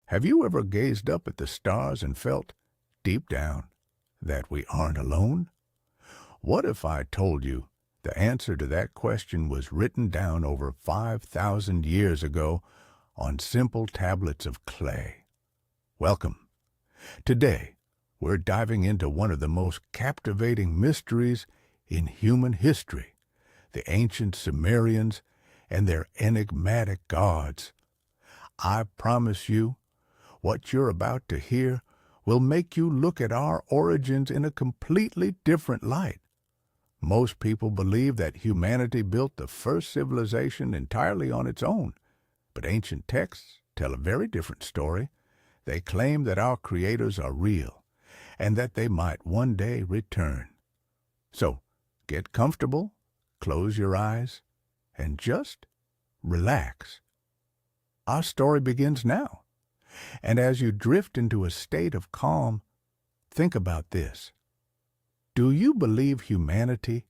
Have you ever gazed up at the stars and felt, deep down, that we aren't alone? What if I told you the answer to that question was written down over 5,000 years ago on simple tablets of clay? Welcome. Today, we're diving into one of the most captivating mysteries in human history, the ancient Sumerians and their enigmatic gods. I promise you, what you're about to hear will make you look at our origins in a completely different light. Most people believe that humanity built the first civilization entirely on its own, but ancient texts tell a very different story. They claim that our creators are real, and that they might one day return. So, get comfortable, close your eyes, and just relax. Our story begins now, and as you drift into a state of calm, think about this. Do you believe humanity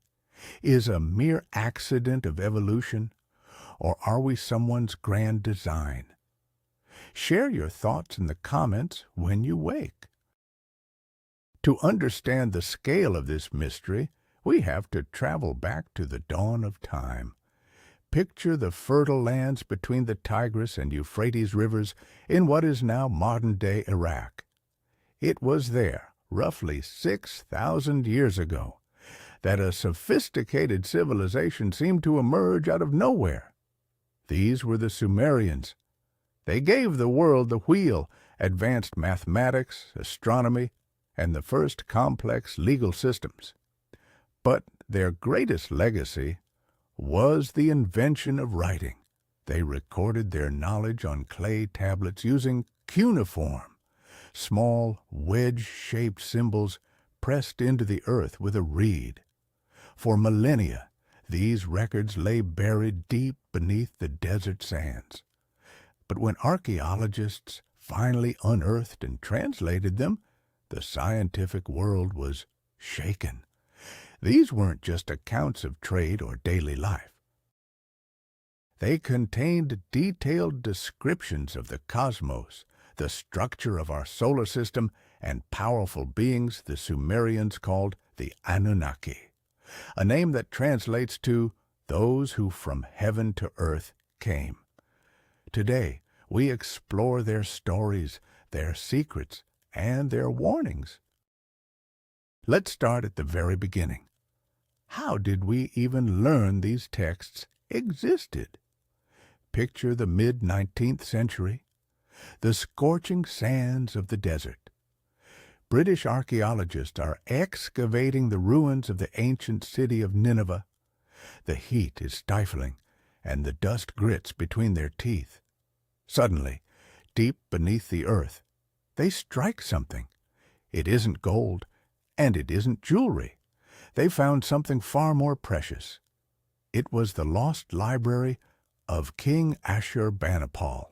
is a mere accident of evolution, or are we someone's grand design? Share your thoughts in the comments when you wake. To understand the scale of this mystery, we have to travel back to the dawn of time. Picture the fertile lands between the Tigris and Euphrates rivers in what is now modern-day Iraq. It was there, roughly 6,000 years ago, that a sophisticated civilization seemed to emerge out of nowhere. These were the Sumerians. They gave the world the wheel, advanced mathematics, astronomy, and the first complex legal systems. But their greatest legacy was the invention of writing. They recorded their knowledge on clay tablets using cuneiform, small wedge-shaped symbols pressed into the earth with a reed. For millennia, these records lay buried deep beneath the desert sands. But when archaeologists finally unearthed and translated them, the scientific world was shaken. These weren't just accounts of trade or daily life. They contained detailed descriptions of the cosmos, the structure of our solar system, and powerful beings the Sumerians called the Anunnaki, a name that translates to those who from heaven to earth came. Today, we explore their stories, their secrets, and their warnings. Let's start at the very beginning. How did we even learn these texts existed? Picture the mid-19th century, the scorching sands of the desert. British archaeologists are excavating the ruins of the ancient city of Nineveh. The heat is stifling, and the dust grits between their teeth. Suddenly, deep beneath the earth, they strike something. It isn't gold, and it isn't jewelry. They found something far more precious. It was the lost library of King Ashurbanipal.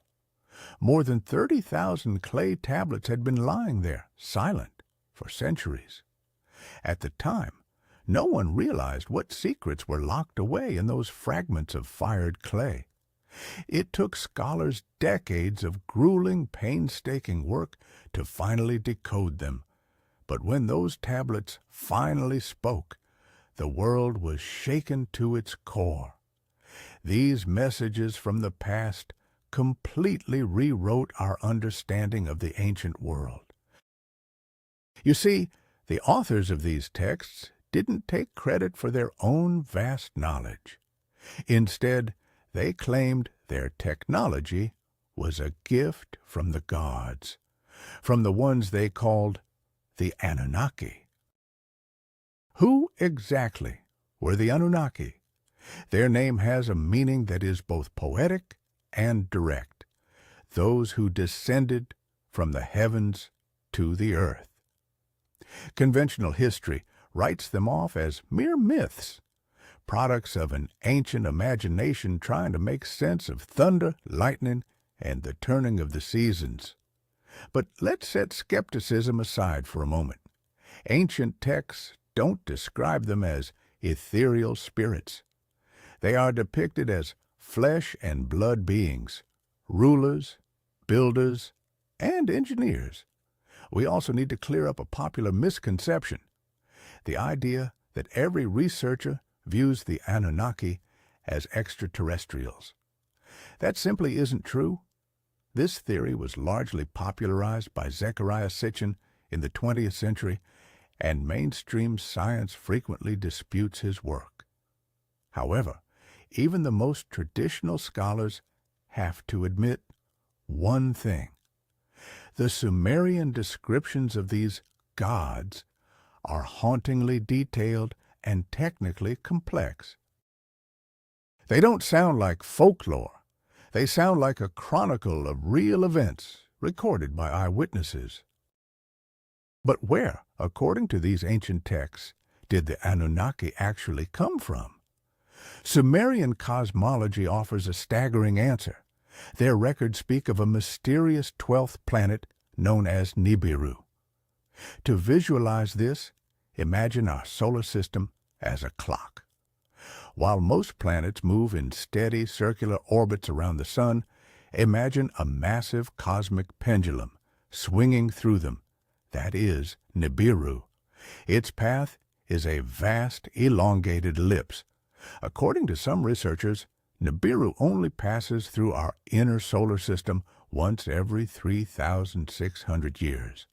More than 30,000 clay tablets had been lying there, silent, for centuries. At the time, no one realized what secrets were locked away in those fragments of fired clay. It took scholars decades of grueling, painstaking work to finally decode them. But when those tablets finally spoke, the world was shaken to its core. These messages from the past completely rewrote our understanding of the ancient world. You see, the authors of these texts didn't take credit for their own vast knowledge. Instead, they claimed their technology was a gift from the gods, from the ones they called the Anunnaki. Who exactly were the Anunnaki? Their name has a meaning that is both poetic and direct, those who descended from the heavens to the earth. Conventional history writes them off as mere myths, products of an ancient imagination trying to make sense of thunder, lightning, and the turning of the seasons. But let's set skepticism aside for a moment. Ancient texts don't describe them as ethereal spirits. They are depicted as flesh and blood beings, rulers, builders, and engineers. We also need to clear up a popular misconception, the idea that every researcher views the Anunnaki as extraterrestrials. That simply isn't true. This theory was largely popularized by Zecharia Sitchin in the 20th century, and mainstream science frequently disputes his work. However, even the most traditional scholars have to admit one thing. The Sumerian descriptions of these gods are hauntingly detailed and technically complex. They don't sound like folklore. They sound like a chronicle of real events recorded by eyewitnesses. But where, according to these ancient texts, did the Anunnaki actually come from? Sumerian cosmology offers a staggering answer. Their records speak of a mysterious 12th planet known as Nibiru. To visualize this, imagine our solar system as a clock. While most planets move in steady circular orbits around the sun, imagine a massive cosmic pendulum swinging through them. That is Nibiru. Its path is a vast, elongated ellipse. According to some researchers, Nibiru only passes through our inner solar system once every 3,600 years.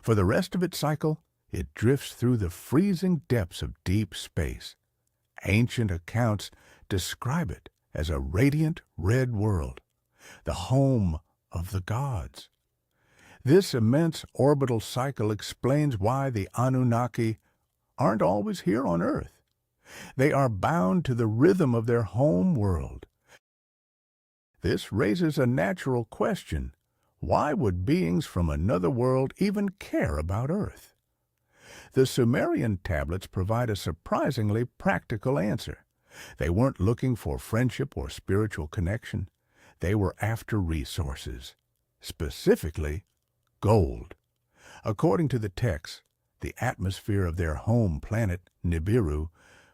For the rest of its cycle, it drifts through the freezing depths of deep space. Ancient accounts describe it as a radiant red world, the home of the gods. This immense orbital cycle explains why the Anunnaki aren't always here on Earth. They are bound to the rhythm of their home world. This raises a natural question. Why would beings from another world even care about Earth? The Sumerian tablets provide a surprisingly practical answer. They weren't looking for friendship or spiritual connection. They were after resources, specifically gold. According to the texts, the atmosphere of their home planet, Nibiru,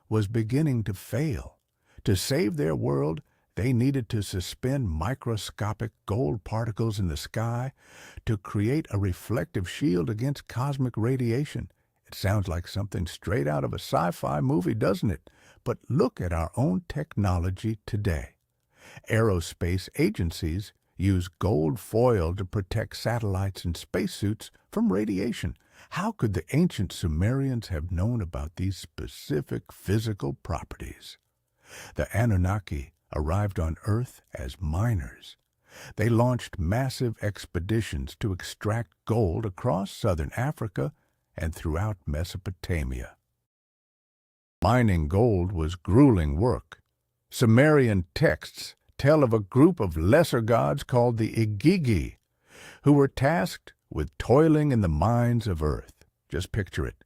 was beginning to fail. To save their world, they needed to suspend microscopic gold particles in the sky to create a reflective shield against cosmic radiation. It sounds like something straight out of a sci-fi movie, doesn't it? But look at our own technology today. Aerospace agencies use gold foil to protect satellites and spacesuits from radiation. How could the ancient Sumerians have known about these specific physical properties? The Anunnaki arrived on Earth as miners. They launched massive expeditions to extract gold across southern Africa and throughout Mesopotamia. Mining gold was grueling work. Sumerian texts tell of a group of lesser gods called the Igigi, who were tasked with toiling in the mines of Earth. Just picture it.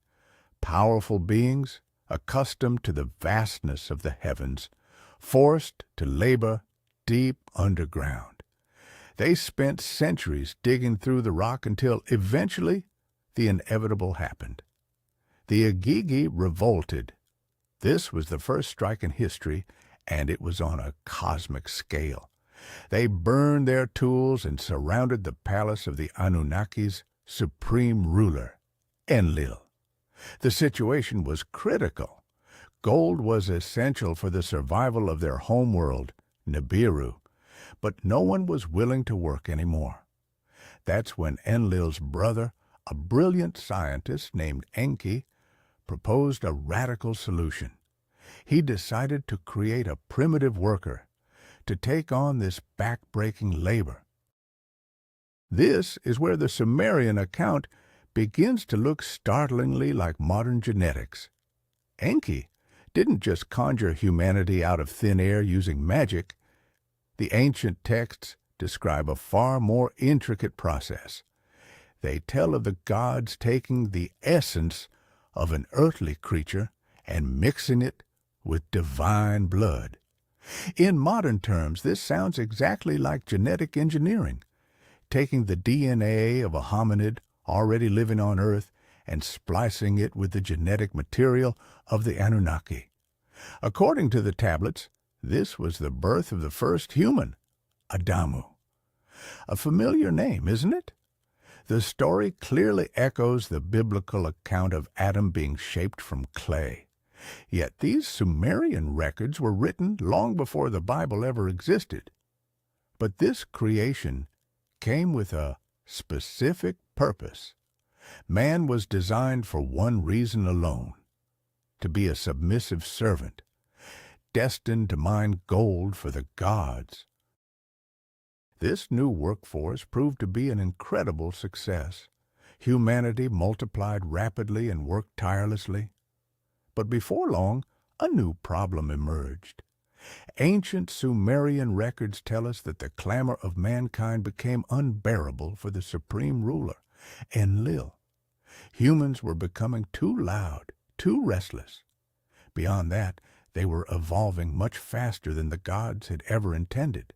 Powerful beings, accustomed to the vastness of the heavens, forced to labor deep underground. They spent centuries digging through the rock until eventually the inevitable happened. The Igigi revolted. This was the first strike in history, and it was on a cosmic scale. They burned their tools and surrounded the palace of the Anunnaki's supreme ruler, Enlil. The situation was critical. Gold was essential for the survival of their homeworld, Nibiru, but no one was willing to work anymore. That's when Enlil's brother, a brilliant scientist named Enki, proposed a radical solution. He decided to create a primitive worker to take on this back-breaking labor. This is where the Sumerian account begins to look startlingly like modern genetics. Enki didn't just conjure humanity out of thin air using magic. The ancient texts describe a far more intricate process. They tell of the gods taking the essence of an earthly creature and mixing it with divine blood. In modern terms, this sounds exactly like genetic engineering, taking the DNA of a hominid already living on Earth and splicing it with the genetic material of the Anunnaki. According to the tablets, this was the birth of the first human, Adamu. A familiar name, isn't it? The story clearly echoes the biblical account of Adam being shaped from clay. Yet these Sumerian records were written long before the Bible ever existed. But this creation came with a specific purpose. Man was designed for one reason alone: to be a submissive servant, destined to mine gold for the gods. This new workforce proved to be an incredible success. Humanity multiplied rapidly and worked tirelessly. But before long, a new problem emerged. Ancient Sumerian records tell us that the clamor of mankind became unbearable for the supreme ruler, Enlil. Humans were becoming too loud, too restless. Beyond that, they were evolving much faster than the gods had ever intended.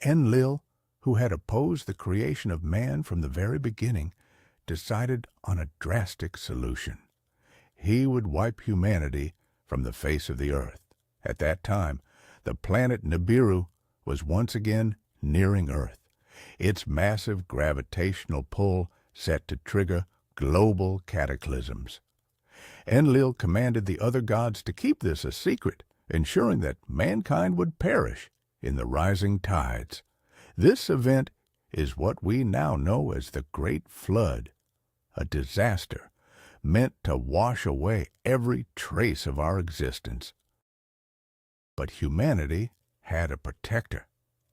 Enlil, who had opposed the creation of man from the very beginning, decided on a drastic solution. He would wipe humanity from the face of the earth. At that time, the planet Nibiru was once again nearing Earth, its massive gravitational pull set to trigger global cataclysms. Enlil commanded the other gods to keep this a secret, ensuring that mankind would perish in the rising tides. This event is what we now know as the Great Flood, a disaster meant to wash away every trace of our existence. But humanity had a protector,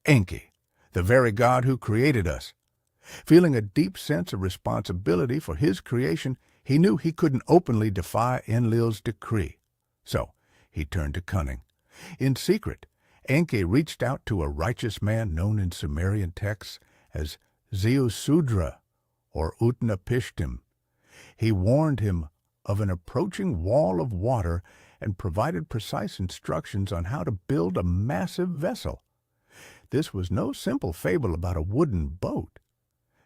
Enki, the very god who created us. Feeling a deep sense of responsibility for his creation, he knew he couldn't openly defy Enlil's decree. So he turned to cunning. In secret, Enki reached out to a righteous man known in Sumerian texts as Ziusudra or Utnapishtim. He warned him of an approaching wall of water and provided precise instructions on how to build a massive vessel. This was no simple fable about a wooden boat.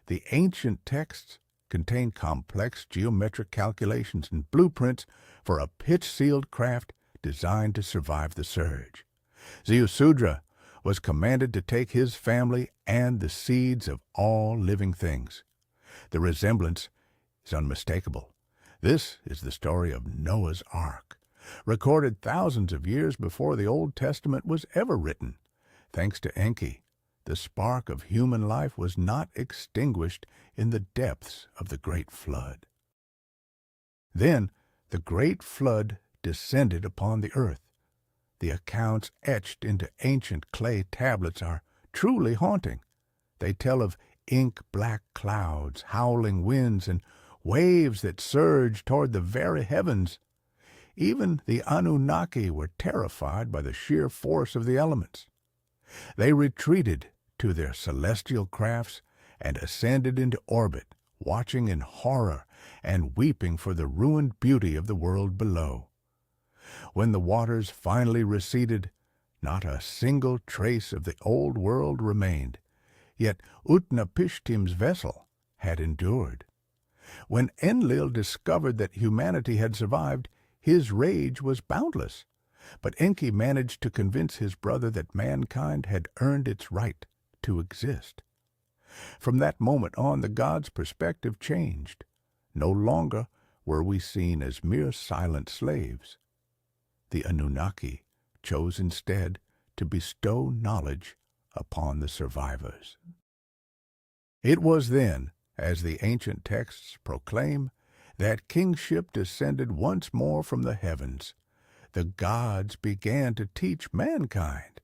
The ancient texts contain complex geometric calculations and blueprints for a pitch-sealed craft designed to survive the surge. Ziusudra was commanded to take his family and the seeds of all living things. The resemblance is unmistakable. This is the story of Noah's Ark, recorded thousands of years before the Old Testament was ever written. Thanks to Enki, the spark of human life was not extinguished in the depths of the Great Flood. Then the Great Flood descended upon the earth. The accounts etched into ancient clay tablets are truly haunting. They tell of ink-black clouds, howling winds, and waves that surged toward the very heavens. Even the Anunnaki were terrified by the sheer force of the elements. They retreated to their celestial crafts and ascended into orbit, watching in horror and weeping for the ruined beauty of the world below. When the waters finally receded, not a single trace of the old world remained, yet Utnapishtim's vessel had endured. When Enlil discovered that humanity had survived, his rage was boundless. But Enki managed to convince his brother that mankind had earned its right to exist. From that moment on, the gods' perspective changed. No longer were we seen as mere silent slaves. The Anunnaki chose instead to bestow knowledge upon the survivors. It was then, as the ancient texts proclaim, that kingship descended once more from the heavens. The gods began to teach mankind.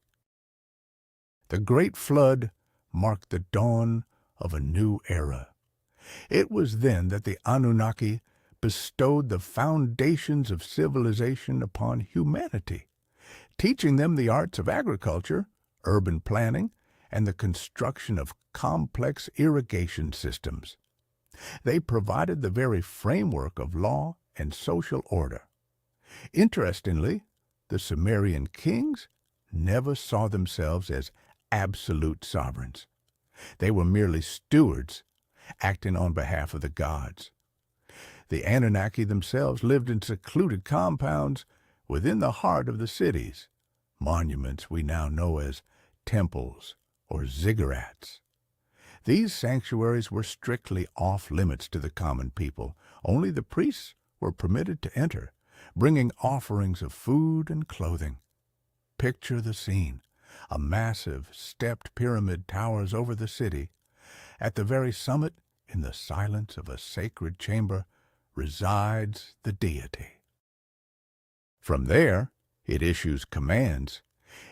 The Great Flood marked the dawn of a new era. It was then that the Anunnaki bestowed the foundations of civilization upon humanity, teaching them the arts of agriculture, urban planning, and the construction of complex irrigation systems. They provided the very framework of law and social order. Interestingly, the Sumerian kings never saw themselves as absolute sovereigns. They were merely stewards, acting on behalf of the gods. The Anunnaki themselves lived in secluded compounds within the heart of the cities, monuments we now know as temples or ziggurats. These sanctuaries were strictly off-limits to the common people. Only the priests were permitted to enter, bringing offerings of food and clothing. Picture the scene. A massive, stepped pyramid towers over the city. At the very summit, in the silence of a sacred chamber, resides the deity. From there, it issues commands,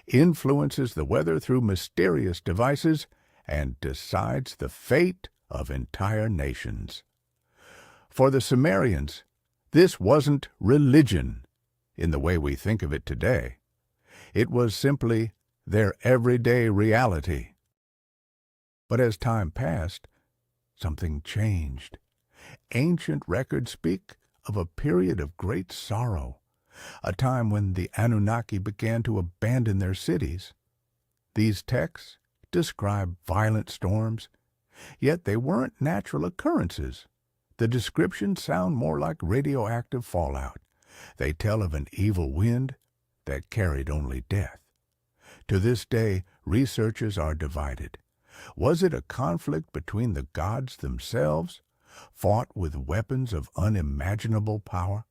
influences the weather through mysterious devices, and decides the fate of entire nations. For the Sumerians, this wasn't religion in the way we think of it today. It was simply their everyday reality. But as time passed, something changed. Ancient records speak of a period of great sorrow, a time when the Anunnaki began to abandon their cities. These texts describe violent storms, yet they weren't natural occurrences. The descriptions sound more like radioactive fallout. They tell of an evil wind that carried only death. To this day, researchers are divided. Was it a conflict between the gods themselves, fought with weapons of unimaginable power?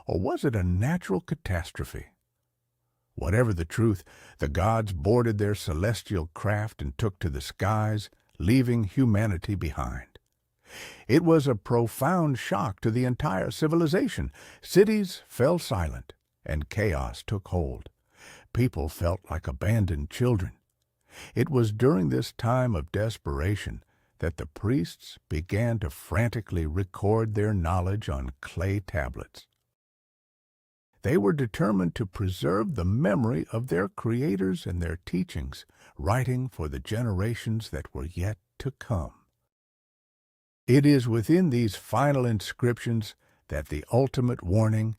Or was it a natural catastrophe? Whatever the truth, the gods boarded their celestial craft and took to the skies, leaving humanity behind. It was a profound shock to the entire civilization. Cities fell silent, and chaos took hold. People felt like abandoned children. It was during this time of desperation that the priests began to frantically record their knowledge on clay tablets. They were determined to preserve the memory of their creators and their teachings, writing for the generations that were yet to come. It is within these final inscriptions that the ultimate warning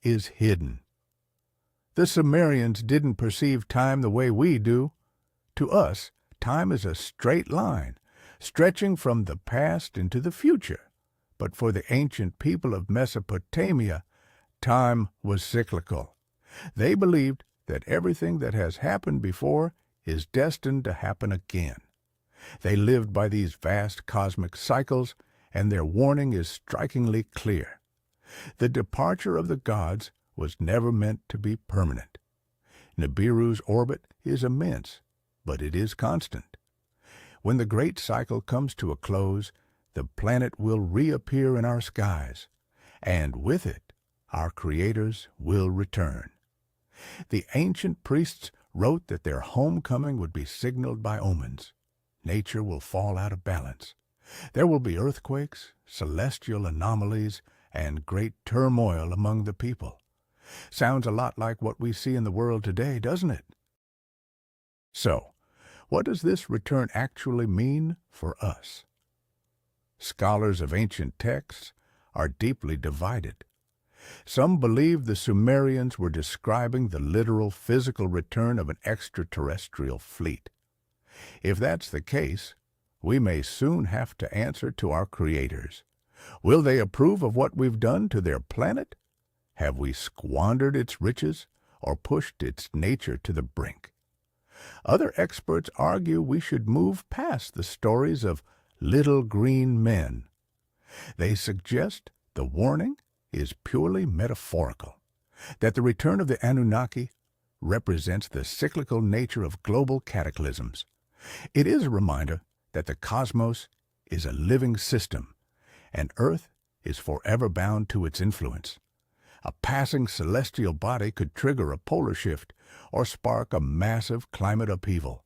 is hidden. The Sumerians didn't perceive time the way we do. To us, time is a straight line, stretching from the past into the future. But for the ancient people of Mesopotamia, time was cyclical. They believed that everything that has happened before is destined to happen again. They lived by these vast cosmic cycles, and their warning is strikingly clear. The departure of the gods was never meant to be permanent. Nibiru's orbit is immense, but it is constant. When the great cycle comes to a close, the planet will reappear in our skies, and with it, our creators will return. The ancient priests wrote that their homecoming would be signaled by omens. Nature will fall out of balance. There will be earthquakes, celestial anomalies, and great turmoil among the people. Sounds a lot like what we see in the world today, doesn't it? So, what does this return actually mean for us? Scholars of ancient texts are deeply divided. Some believe the Sumerians were describing the literal physical return of an extraterrestrial fleet. If that's the case, we may soon have to answer to our creators. Will they approve of what we've done to their planet? Have we squandered its riches or pushed its nature to the brink? Other experts argue we should move past the stories of little green men. They suggest the warning is purely metaphorical, that the return of the Anunnaki represents the cyclical nature of global cataclysms. It is a reminder that the cosmos is a living system, and Earth is forever bound to its influence. A passing celestial body could trigger a polar shift or spark a massive climate upheaval.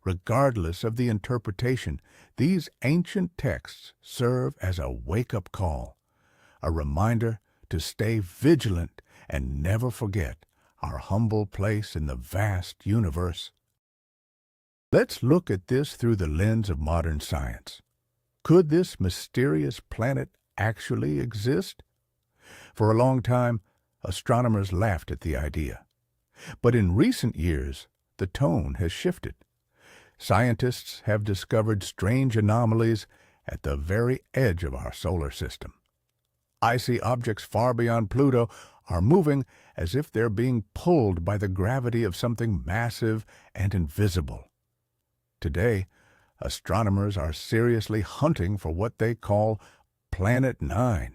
Regardless of the interpretation, these ancient texts serve as a wake-up call, a reminder to stay vigilant and never forget our humble place in the vast universe. Let's look at this through the lens of modern science. Could this mysterious planet actually exist? For a long time, astronomers laughed at the idea. But in recent years, the tone has shifted. Scientists have discovered strange anomalies at the very edge of our solar system. Icy objects far beyond Pluto are moving as if they're being pulled by the gravity of something massive and invisible. Today, Astronomers are seriously hunting for what they call Planet 9.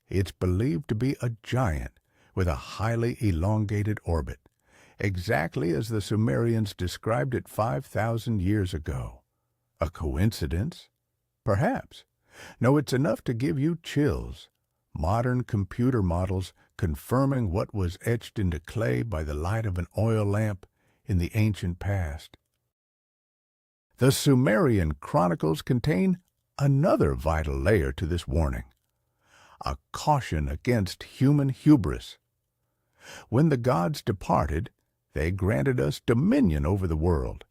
It's believed to be a giant with a highly elongated orbit, exactly as the Sumerians described it 5,000 years ago. A coincidence? Perhaps. No, it's enough to give you chills. Modern computer models confirming what was etched into clay by the light of an oil lamp in the ancient past. The Sumerian chronicles contain another vital layer to this warning, a caution against human hubris. When the gods departed, they granted us dominion over the world,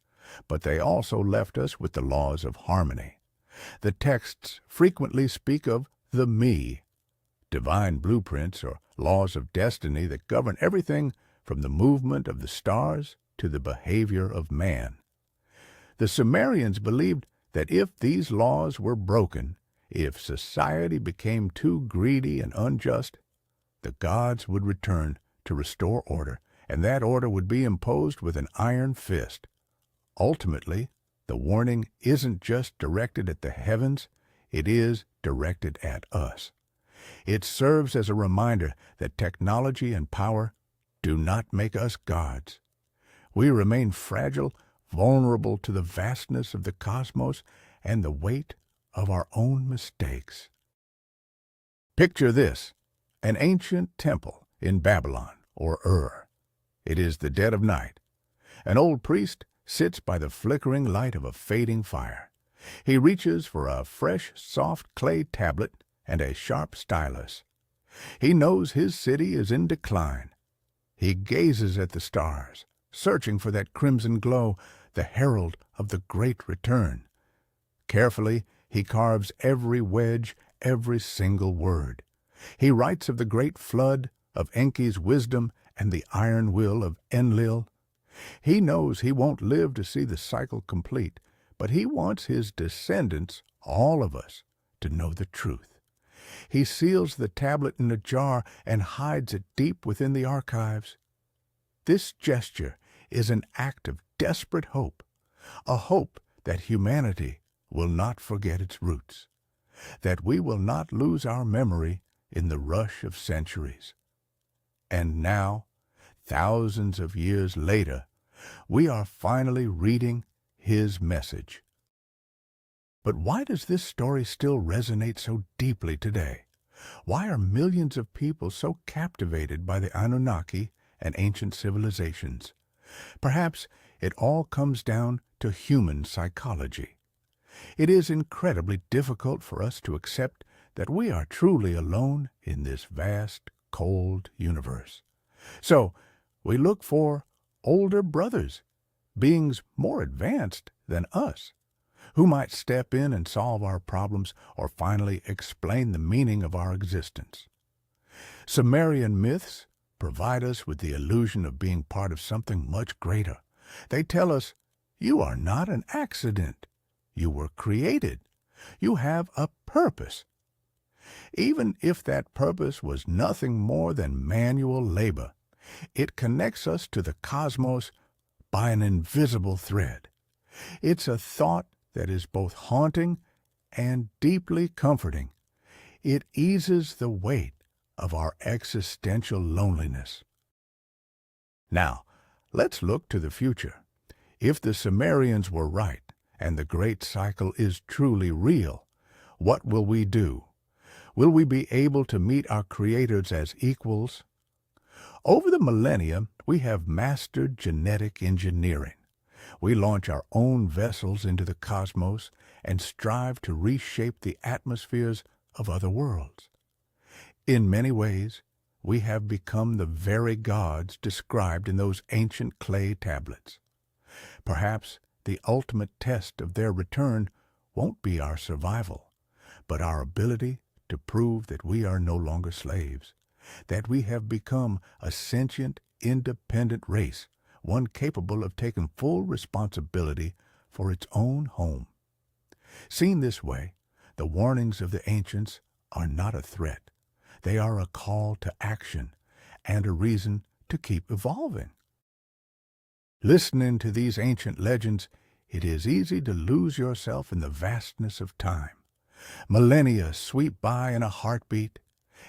but they also left us with the laws of harmony. The texts frequently speak of the me, divine blueprints or laws of destiny that govern everything from the movement of the stars to the behavior of man. The Sumerians believed that if these laws were broken, if society became too greedy and unjust, the gods would return to restore order, and that order would be imposed with an iron fist. Ultimately, the warning isn't just directed at the heavens, it is directed at us. It serves as a reminder that technology and power do not make us gods. We remain fragile, vulnerable to the vastness of the cosmos and the weight of our own mistakes. Picture this, an ancient temple in Babylon or Ur. It is the dead of night. An old priest sits by the flickering light of a fading fire. He reaches for a fresh, soft clay tablet and a sharp stylus. He knows his city is in decline. He gazes at the stars, searching for that crimson glow, the herald of the great return. Carefully, he carves every wedge, every single word. He writes of the great flood, of Enki's wisdom, and the iron will of Enlil. He knows he won't live to see the cycle complete, but he wants his descendants, all of us, to know the truth. He seals the tablet in a jar and hides it deep within the archives. This gesture is an act of desperate hope, a hope that humanity will not forget its roots, that we will not lose our memory in the rush of centuries. And now, thousands of years later, we are finally reading his message. But why does this story still resonate so deeply today? Why are millions of people so captivated by the Anunnaki and ancient civilizations? Perhaps it all comes down to human psychology. It is incredibly difficult for us to accept that we are truly alone in this vast, cold universe. So, we look for older brothers, beings more advanced than us, who might step in and solve our problems or finally explain the meaning of our existence. Sumerian myths provide us with the illusion of being part of something much greater. They tell us, you are not an accident. You were created. You have a purpose. Even if that purpose was nothing more than manual labor, it connects us to the cosmos by an invisible thread. It's a thought that is both haunting and deeply comforting. It eases the weight of our existential loneliness. Now, let's look to the future. If the Sumerians were right, and the great cycle is truly real, what will we do? Will we be able to meet our creators as equals? Over the millennia, we have mastered genetic engineering. We launch our own vessels into the cosmos and strive to reshape the atmospheres of other worlds. In many ways, we have become the very gods described in those ancient clay tablets. Perhaps the ultimate test of their return won't be our survival, but our ability to prove that we are no longer slaves, that we have become a sentient, independent race, one capable of taking full responsibility for its own home. Seen this way, the warnings of the ancients are not a threat. They are a call to action and a reason to keep evolving. Listening to these ancient legends it is easy to lose yourself in the vastness of time. Millennia sweep by in a heartbeat.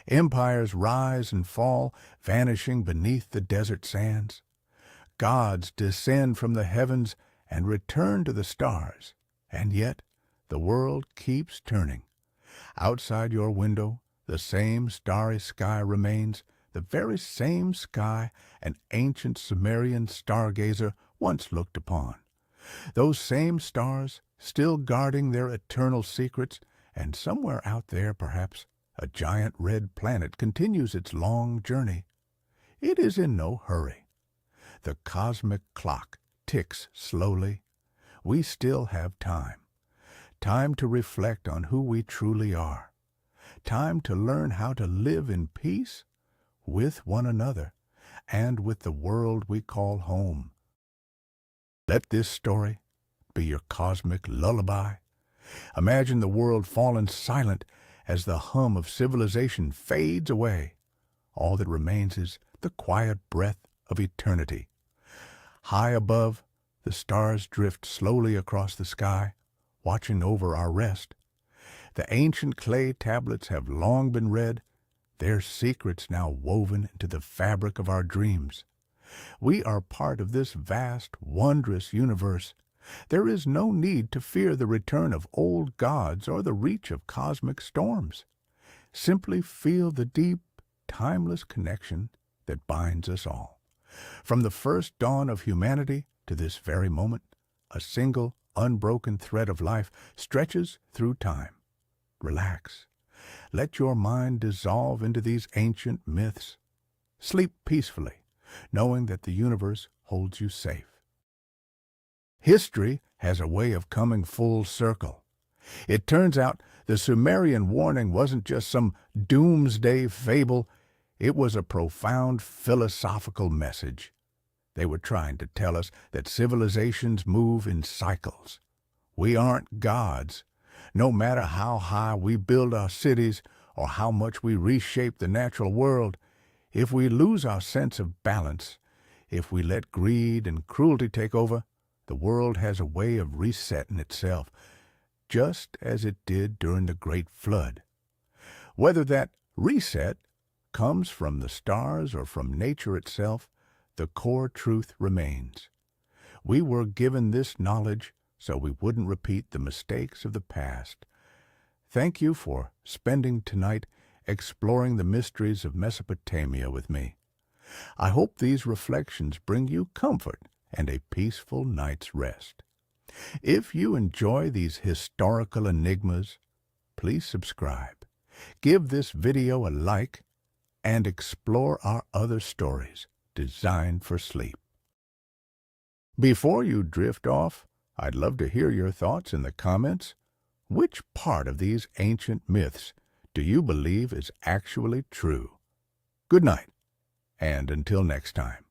Empires rise and fall, vanishing beneath the desert sands. Gods descend from the heavens and return to the stars. And yet, the world keeps turning. Outside your window, the same starry sky remains, the very same sky an ancient Sumerian stargazer once looked upon. Those same stars still guarding their eternal secrets, and somewhere out there, perhaps, a giant red planet continues its long journey. It is in no hurry. The cosmic clock ticks slowly. We still have time. Time to reflect on who we truly are. Time to learn how to live in peace with one another and with the world we call home. Let this story be your cosmic lullaby. Imagine the world falling silent as the hum of civilization fades away. All that remains is the quiet breath of eternity. High above, the stars drift slowly across the sky, watching over our rest. The ancient clay tablets have long been read, their secrets now woven into the fabric of our dreams. We are part of this vast, wondrous universe. There is no need to fear the return of old gods or the reach of cosmic storms. Simply feel the deep, timeless connection that binds us all. From the first dawn of humanity to this very moment, a single, unbroken thread of life stretches through time. Relax. Let your mind dissolve into these ancient myths. Sleep peacefully, knowing that the universe holds you safe. History has a way of coming full circle. It turns out the Sumerian warning wasn't just some doomsday fable, it was a profound philosophical message. They were trying to tell us that civilizations move in cycles. We aren't gods. No matter how high we build our cities or how much we reshape the natural world, if we lose our sense of balance, if we let greed and cruelty take over, the world has a way of resetting itself, just as it did during the Great Flood. Whether that reset comes from the stars or from nature itself, the core truth remains. We were given this knowledge so we wouldn't repeat the mistakes of the past. Thank you for spending tonight exploring the mysteries of Mesopotamia with me. I hope these reflections bring you comfort and a peaceful night's rest. If you enjoy these historical enigmas, please subscribe, give this video a like, and explore our other stories designed for sleep. Before you drift off, I'd love to hear your thoughts in the comments. Which part of these ancient myths do you believe is actually true? Good night, and until next time.